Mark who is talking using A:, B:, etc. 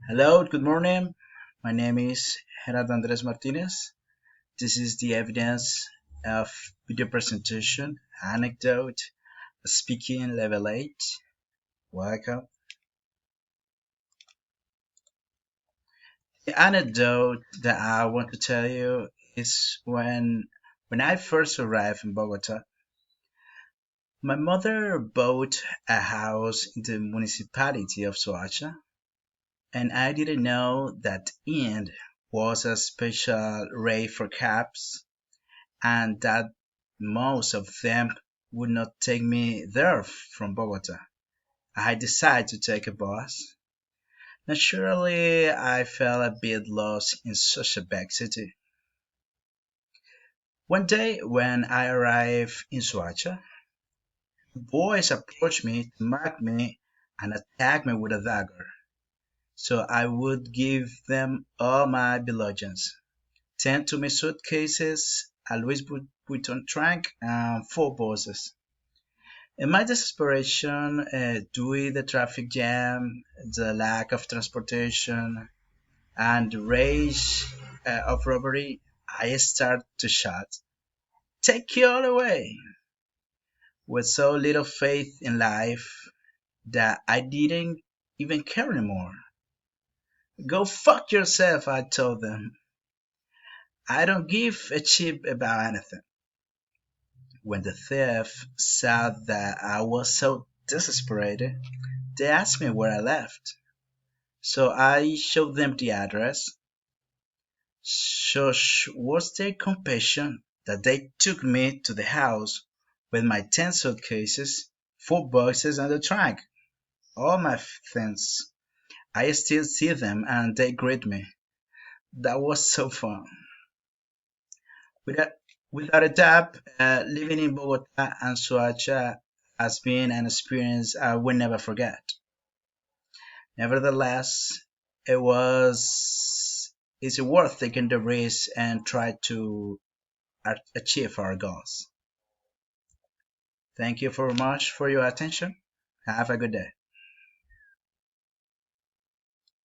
A: Hello, good morning. My name is Gerardo Andres Martinez. This is the evidence of video presentation, Anecdote, speaking level 8. Welcome. The anecdote that I want to tell you is when I first arrived in Bogota, my mother bought a house in the municipality of Soacha, and I didn't know that Inn was a special rate for cabs and that most of them would not take me there from Bogota. I decided to take a bus. Naturally, I felt a bit lost in such a big city. One day, when I arrived in Suacha, boys approached me to mock me and attack me with a dagger. So I would give them all my belongings. 10 to my suitcases, a Louis Vuitton trunk, and 4 buses. In my desperation, due to the traffic jam, the lack of transportation, and the rage of robbery, I started to shout, "Take it all away!" with so little faith in life that I didn't even care anymore. Go fuck yourself, I told them. I don't give a shit about anything. When the thief saw that I was so desperate, they asked me where I lived. So I showed them the address. Such was their compassion that they took me to the house with my 10 suitcases, 4 boxes, and a trunk. All my things. I still see them and they greet me. That was so fun. Without, without a doubt, living in Bogota and Soacha has been an experience I will never forget. Nevertheless, it was it's worth taking the risk and try to achieve our goals. Thank you very much for your attention. Have a good day.